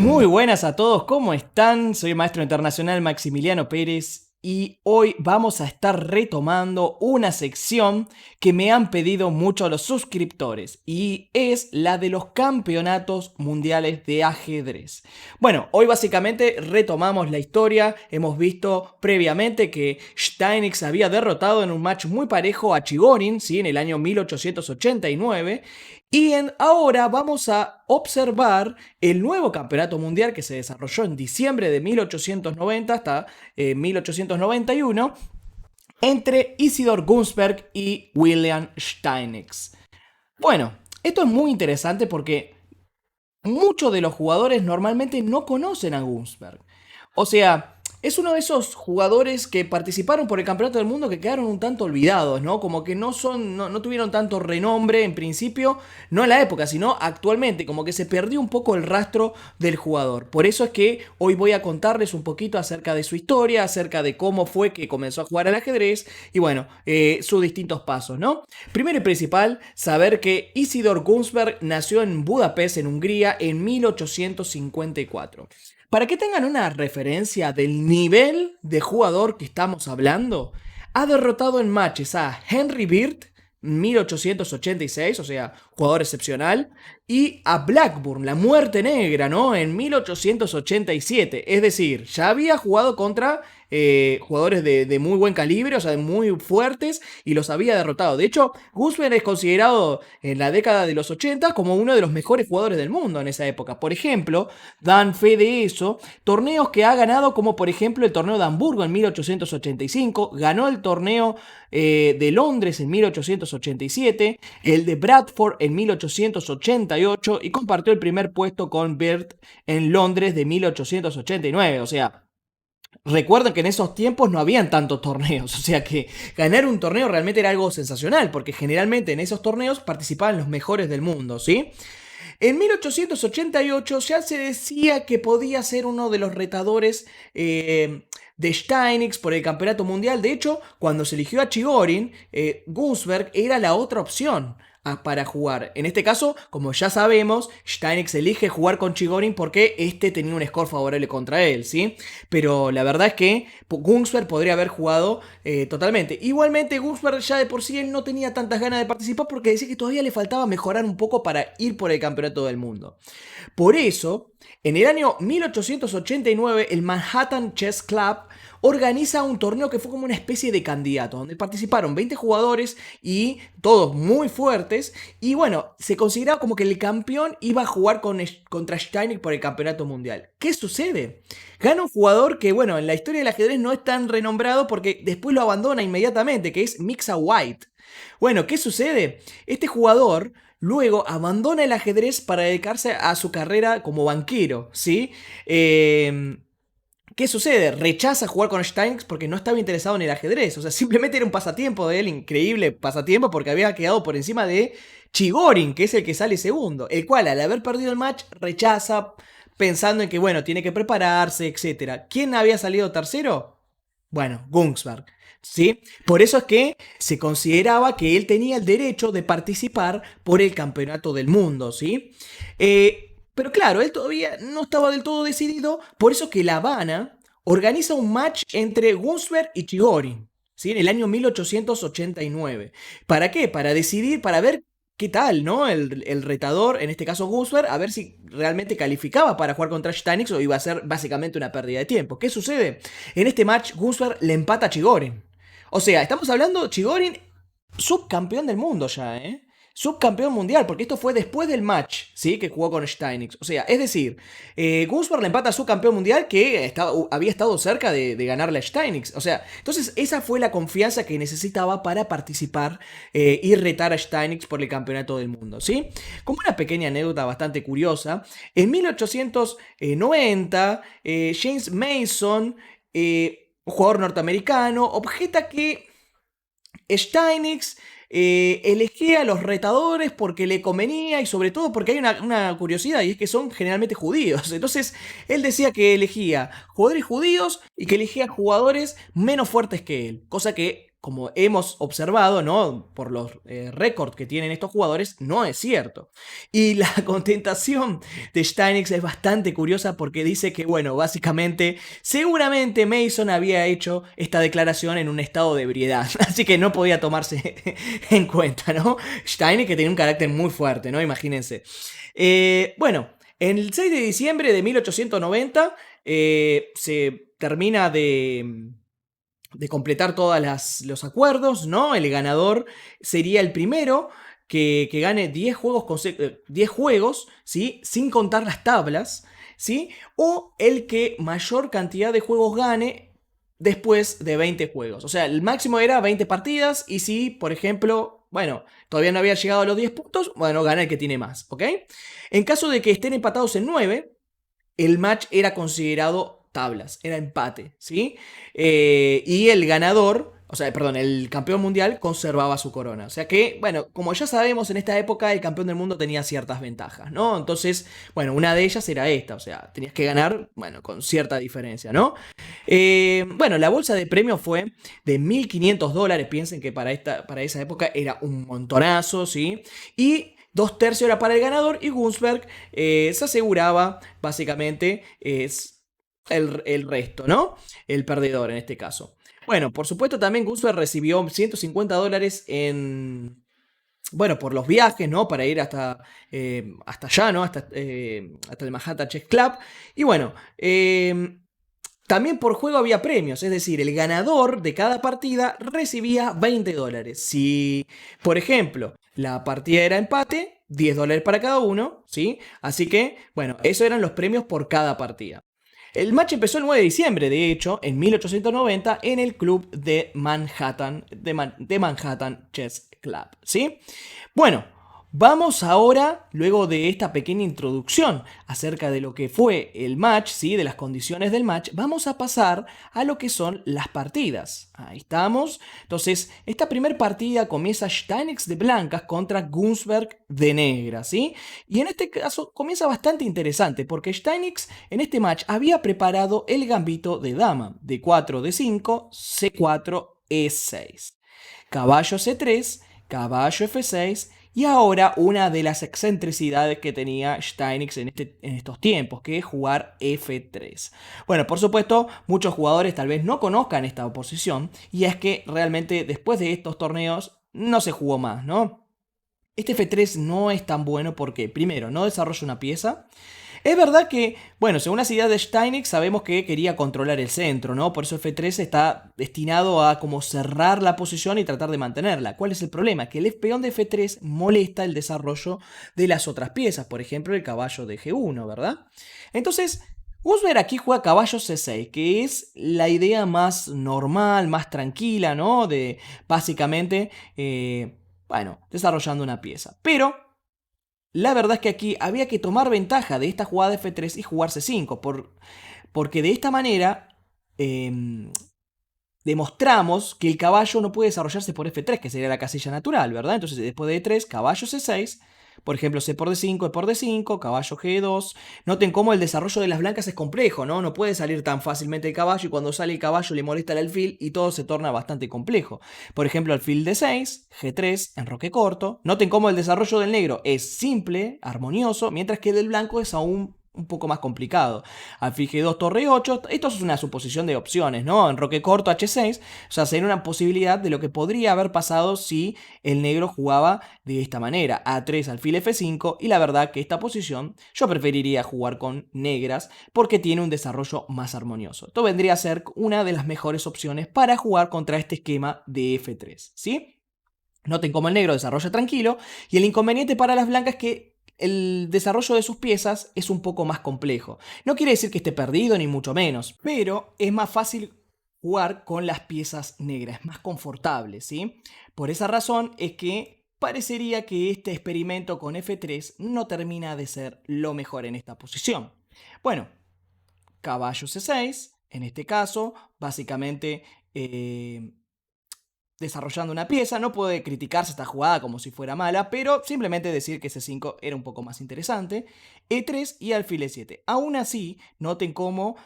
Muy buenas a todos, ¿cómo están? Soy el maestro internacional Maximiliano Pérez y hoy vamos a estar retomando una sección que me han pedido mucho los suscriptores y es la de los campeonatos mundiales de ajedrez. Bueno, hoy básicamente retomamos la historia. Hemos visto previamente que Steinitz había derrotado en un match muy parejo a Chigorin, ¿sí? En el año 1889. Ahora vamos a observar el nuevo campeonato mundial que se desarrolló en diciembre de 1890 hasta 1891 entre Isidor Gunsberg y William Steinitz. Bueno, esto es muy interesante porque muchos de los jugadores normalmente no conocen a Gunsberg. O sea, es uno de esos jugadores que participaron por el Campeonato del Mundo que quedaron un tanto olvidados, ¿no? Como que no tuvieron tanto renombre en principio, no en la época, sino actualmente, como que se perdió un poco el rastro del jugador. Por eso es que hoy voy a contarles un poquito acerca de su historia, acerca de cómo fue que comenzó a jugar al ajedrez y bueno, sus distintos pasos, ¿no? Primero y principal, saber que Isidor Gunsberg nació en Budapest, en Hungría, en 1854. Para que tengan una referencia del nivel de jugador que estamos hablando, ha derrotado en matches a Henry Bird, 1886, o sea, jugador excepcional, y a Blackburn, la muerte negra, ¿no? En 1887. Es decir, ya había jugado contra jugadores de muy buen calibre, o sea, muy fuertes, y los había derrotado. De hecho, Gunsberg es considerado en la década de los 80 como uno de los mejores jugadores del mundo en esa época. Por ejemplo, dan fe de eso torneos que ha ganado, como por ejemplo el torneo de Hamburgo en 1885, ganó el torneo de Londres en 1887, el de Bradford en 1888 y compartió el primer puesto con Bird en Londres de 1889. O sea, recuerden que en esos tiempos no habían tantos torneos, o sea que ganar un torneo realmente era algo sensacional, porque generalmente en esos torneos participaban los mejores del mundo, ¿sí? En 1888 ya se decía que podía ser uno de los retadores de Steinitz por el campeonato mundial. De hecho, cuando se eligió a Chigorin, Gunsberg era la otra opción para jugar. En este caso, como ya sabemos, Steinitz elige jugar con Chigorin porque este tenía un score favorable contra él, ¿sí? Pero la verdad es que Gunsberg podría haber jugado totalmente. Igualmente, Gunsberg ya de por sí él no tenía tantas ganas de participar porque decía que todavía le faltaba mejorar un poco para ir por el campeonato del mundo. Por eso, en el año 1889, el Manhattan Chess Club organiza un torneo que fue como una especie de candidato, donde participaron 20 jugadores y todos muy fuertes. Y bueno, se consideraba como que el campeón iba a jugar contra Steinitz por el campeonato mundial. ¿Qué sucede? Gana un jugador que, bueno, en la historia del ajedrez no es tan renombrado porque después lo abandona inmediatamente, que es Mixa White. Bueno, ¿qué sucede? Este jugador luego abandona el ajedrez para dedicarse a su carrera como banquero, ¿sí? ¿Qué sucede? Rechaza jugar con Steinitz porque no estaba interesado en el ajedrez. O sea, simplemente era un pasatiempo de él, increíble pasatiempo, porque había quedado por encima de Chigorin, que es el que sale segundo. El cual, al haber perdido el match, rechaza pensando en que, bueno, tiene que prepararse, etc. ¿Quién había salido tercero? Bueno, Gunsberg. ¿Sí? Por eso es que se consideraba que él tenía el derecho de participar por el campeonato del mundo, ¿sí? Pero claro, él todavía no estaba del todo decidido, por eso que La Habana organiza un match entre Gunsberg y Chigorin, ¿sí? En el año 1889. ¿Para qué? Para decidir, para ver qué tal, ¿no? El retador, en este caso Gunsberg, a ver si realmente calificaba para jugar contra Steinitz o iba a ser básicamente una pérdida de tiempo. ¿Qué sucede? En este match Gunsberg le empata a Chigorin. O sea, estamos hablando Chigorin, subcampeón del mundo ya, ¿eh? Subcampeón mundial, porque esto fue después del match, ¿sí? Que jugó con Steinitz. O sea, es decir, Gunsberg le empata a su campeón mundial que había estado cerca de ganarle a Steinitz. O sea, entonces esa fue la confianza que necesitaba para participar y retar a Steinitz por el campeonato del mundo, ¿sí? Como una pequeña anécdota bastante curiosa, en 1890, James Mason, un jugador norteamericano, objeta que Steinitz elegía a los retadores porque le convenía y sobre todo porque hay una curiosidad y es que son generalmente judíos. Entonces él decía que elegía jugadores judíos y que elegía jugadores menos fuertes que él, cosa que como hemos observado, ¿no? Por los récords que tienen estos jugadores, no es cierto. Y la contestación de Steinix es bastante curiosa porque dice que, bueno, básicamente, seguramente Mason había hecho esta declaración en un estado de ebriedad, así que no podía tomarse en cuenta, ¿no? Steinix que tenía un carácter muy fuerte, ¿no? Imagínense. Bueno, el 6 de diciembre de 1890 se termina de completar todos los acuerdos, ¿no? El ganador sería el primero que gane 10 juegos, 10 juegos, ¿sí? Sin contar las tablas, ¿sí? O el que mayor cantidad de juegos gane después de 20 juegos. O sea, el máximo era 20 partidas y si, por ejemplo, bueno, todavía no había llegado a los 10 puntos, bueno, gana el que tiene más, ¿ok? En caso de que estén empatados en 9, el match era considerado tablas, era empate, ¿sí? Y el ganador, o sea, perdón, el campeón mundial conservaba su corona. O sea que, bueno, como ya sabemos, en esta época el campeón del mundo tenía ciertas ventajas, ¿no? Entonces, bueno, una de ellas era esta, o sea, tenías que ganar, bueno, con cierta diferencia, ¿no? Bueno, la bolsa de premios fue de $1.500, piensen que para esa época era un montonazo, ¿sí? Y 2/3 era para el ganador y Gunsberg se aseguraba básicamente es el resto, ¿no? El perdedor en este caso. Bueno, por supuesto también Gunsberg recibió $150 en... Bueno, por los viajes, ¿no? Para ir hasta allá, ¿no? Hasta el Manhattan Chess Club. Y bueno, también por juego había premios, es decir, el ganador de cada partida recibía $20. Si, por ejemplo, la partida era empate, $10 para cada uno, ¿sí? Así que, bueno, esos eran los premios por cada partida. El match empezó el 9 de diciembre, de hecho, en 1890, en el club de Manhattan, de Manhattan Chess Club, ¿sí? Bueno, vamos ahora, luego de esta pequeña introducción acerca de lo que fue el match, ¿sí? De las condiciones del match, vamos a pasar a lo que son las partidas. Ahí estamos. Entonces, esta primera partida comienza Steinix de blancas contra Gunsberg de negras, ¿sí? Y en este caso comienza bastante interesante porque Steinix en este match había preparado el gambito de dama, D4, D5, C4, E6, caballo C3, caballo F6 y ahora una de las excentricidades que tenía Steinix en estos tiempos, que es jugar F3. Bueno, por supuesto, muchos jugadores tal vez no conozcan esta oposición y es que realmente después de estos torneos no se jugó más, ¿no? Este F3 no es tan bueno porque, primero, no desarrolla una pieza. Es verdad que, bueno, según las ideas de Steinix, sabemos que quería controlar el centro, ¿no? Por eso F3 está destinado a como cerrar la posición y tratar de mantenerla. ¿Cuál es el problema? Que el peón de F3 molesta el desarrollo de las otras piezas, por ejemplo, el caballo de G1, ¿verdad? Entonces, Gunsberg aquí juega caballo C6, que es la idea más normal, más tranquila, ¿no? De básicamente, bueno, desarrollando una pieza. Pero la verdad es que aquí había que tomar ventaja de esta jugada de F3 y jugar C5, porque de esta manera demostramos que el caballo no puede desarrollarse por F3, que sería la casilla natural, ¿verdad? Entonces después de E3, caballo C6, por ejemplo, C por D5, E por D5, caballo G2. Noten cómo el desarrollo de las blancas es complejo, ¿no? No puede salir tan fácilmente el caballo y cuando sale el caballo le molesta el alfil y todo se torna bastante complejo. Por ejemplo, alfil D6, G3, enroque corto. Noten cómo el desarrollo del negro es simple, armonioso, mientras que el del blanco es aún un poco más complicado. Alfil G2, torre 8. Esto es una suposición de opciones, ¿no? Enroque corto, H6. O sea, sería una posibilidad de lo que podría haber pasado si el negro jugaba de esta manera. A3, alfil F5. Y la verdad que esta posición yo preferiría jugar con negras porque tiene un desarrollo más armonioso. Esto vendría a ser una de las mejores opciones para jugar contra este esquema de F3, ¿sí? Noten cómo el negro desarrolla tranquilo y el inconveniente para las blancas es que el desarrollo de sus piezas es un poco más complejo. No quiere decir que esté perdido ni mucho menos, pero es más fácil jugar con las piezas negras, es más confortable, ¿sí? Por esa razón es que parecería que este experimento con F3 no termina de ser lo mejor en esta posición. Bueno, caballo C6, en este caso, básicamente desarrollando una pieza. No puede criticarse esta jugada como si fuera mala, pero simplemente decir que C5 era un poco más interesante. E3 y alfil E7. Aún así, noten cómo,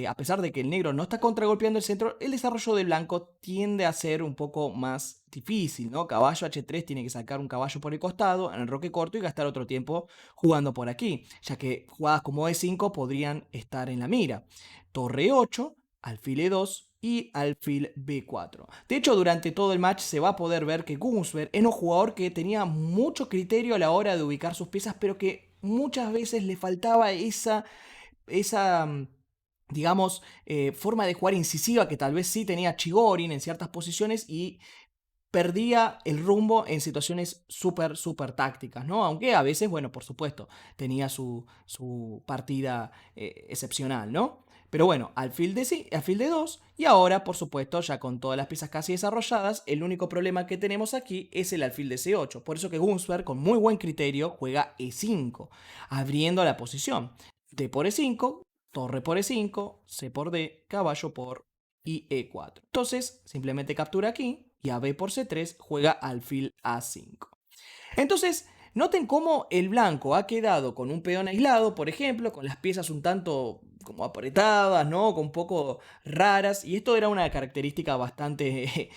a pesar de que el negro no está contragolpeando el centro, el desarrollo del blanco tiende a ser un poco más difícil, ¿no? Caballo H3 tiene que sacar un caballo por el costado, en el roque corto, y gastar otro tiempo jugando por aquí, ya que jugadas como E5 podrían estar en la mira. Torre 8, alfil E2 y alfil B4. De hecho, durante todo el match se va a poder ver que Gunsberg era un jugador que tenía mucho criterio a la hora de ubicar sus piezas, pero que muchas veces le faltaba esa digamos, forma de jugar incisiva que tal vez sí tenía Chigorin en ciertas posiciones, y perdía el rumbo en situaciones súper tácticas, ¿no? Aunque a veces, bueno, por supuesto, tenía su partida excepcional, ¿no? Pero bueno, alfil de, sí, alfil de 2, y ahora, por supuesto, ya con todas las piezas casi desarrolladas, el único problema que tenemos aquí es el alfil de C8. Por eso que Gunsberg, con muy buen criterio, juega E5, abriendo la posición. D por E5, torre por E5, C por D, caballo por y E4. Entonces, simplemente captura aquí y a B por C3 juega alfil A5. Entonces, noten cómo el blanco ha quedado con un peón aislado, por ejemplo, con las piezas un tanto como apretadas, ¿no? Con un poco raras. Y esto era una característica bastante,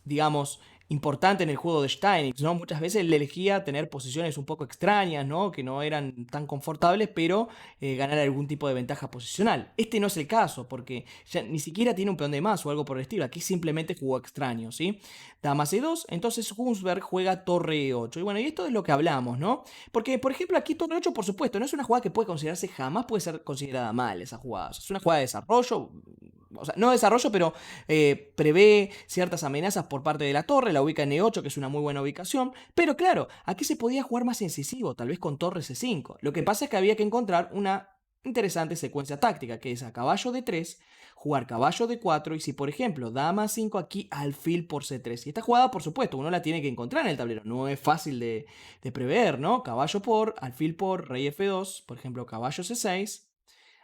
digamos, importante en el juego de Steinitz, ¿no? Muchas veces le elegía tener posiciones un poco extrañas, ¿no? Que no eran tan confortables, pero ganar algún tipo de ventaja posicional. Este no es el caso, porque ya ni siquiera tiene un peón de más o algo por el estilo. Aquí simplemente jugó extraño, ¿sí? Dama C2, entonces Gunsberg juega torre E8. Y bueno, y esto es lo que hablamos, ¿no? Porque, por ejemplo, aquí torre E8, por supuesto, no es una jugada que puede considerarse, jamás puede ser considerada mal esa jugada. O sea, es una jugada de desarrollo, o sea, no desarrollo, pero prevé ciertas amenazas por parte de la torre, la ubica en E8, que es una muy buena ubicación. Pero claro, aquí se podía jugar más incisivo, tal vez con torre C5. Lo que pasa es que había que encontrar una interesante secuencia táctica, que es a caballo D3, jugar caballo D4, y si por ejemplo dama 5 aquí, alfil por C3. Y esta jugada, por supuesto, uno la tiene que encontrar en el tablero, no es fácil de prever, ¿no? Caballo por, alfil por, rey F2, por ejemplo caballo C6,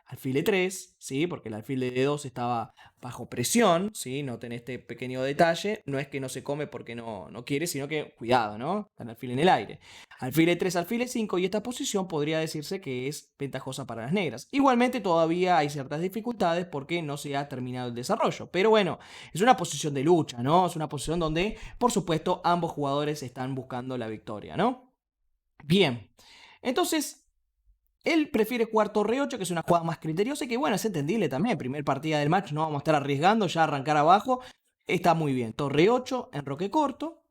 alfil E3, ¿sí? Porque el alfil de D2 estaba bajo presión, ¿sí? Noten este pequeño detalle. No es que no se come porque no quiere, sino que, cuidado, ¿no? Está el alfil en el aire. Alfil E3, alfil E5, y esta posición podría decirse que es ventajosa para las negras. Igualmente todavía hay ciertas dificultades porque no se ha terminado el desarrollo. Pero bueno, es una posición de lucha, ¿no? Es una posición donde, por supuesto, ambos jugadores están buscando la victoria, ¿no? Bien, entonces él prefiere jugar torre 8, que es una jugada más criteriosa y que, bueno, es entendible también. Primer partida del match, no vamos a estar arriesgando, ya arrancar abajo. Está muy bien. Torre 8, enroque corto.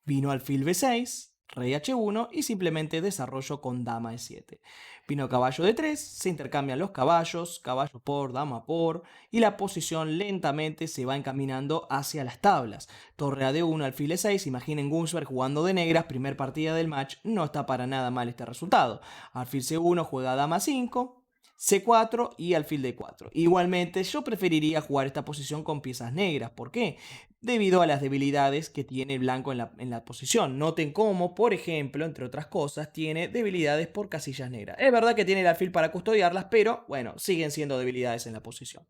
Vino alfil B6, rey H1 y simplemente desarrollo con dama E7. Vino caballo D3, se intercambian los caballos, caballo por, dama por, y la posición lentamente se va encaminando hacia las tablas. Torre a D1, alfil E6, imaginen Gunsberg jugando de negras, primer partida del match, no está para nada mal este resultado. Alfil C1 juega dama 5, C4 y alfil D4. Igualmente, yo preferiría jugar esta posición con piezas negras. ¿Por qué? Debido a las debilidades que tiene el blanco en la posición. Noten cómo, por ejemplo, entre otras cosas, tiene debilidades por casillas negras. Es verdad que tiene el alfil para custodiarlas, pero bueno, siguen siendo debilidades en la posición.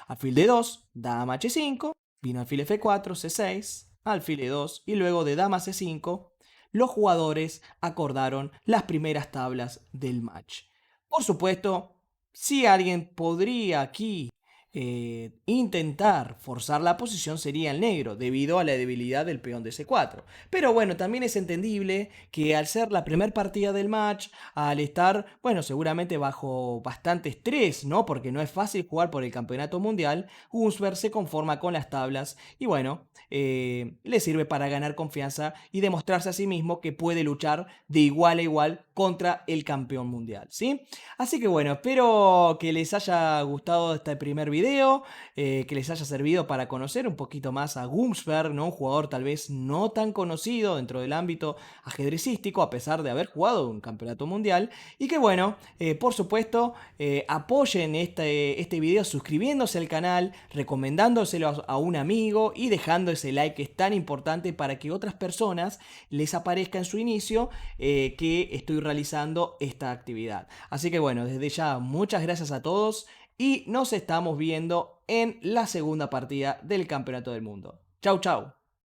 Alfil D2, dama H5, vino alfil F4, C6, alfil E2, y luego de dama C5, los jugadores acordaron las primeras tablas del match. Por supuesto, si alguien podría aquí intentar forzar la posición, sería el negro, debido a la debilidad del peón de C4. Pero bueno, también es entendible que al ser la primera partida del match, al estar, bueno, seguramente bajo bastante estrés, ¿no? Porque no es fácil jugar por el campeonato mundial, Gunsberg se conforma con las tablas y bueno, le sirve para ganar confianza y demostrarse a sí mismo que puede luchar de igual a igual contra el campeón mundial, ¿sí? Así que bueno, espero que les haya gustado este primer video, que les haya servido para conocer un poquito más a Gunsberg, ¿no? Un jugador tal vez no tan conocido dentro del ámbito ajedrecístico, a pesar de haber jugado un campeonato mundial. Y que bueno, por supuesto, apoyen este video suscribiéndose al canal, recomendándoselo a un amigo y dejando ese like que es tan importante para que otras personas les aparezca en su inicio que estoy realizando esta actividad. Así que bueno, desde ya muchas gracias a todos y nos estamos viendo en la segunda partida del Campeonato del Mundo. Chau, chau.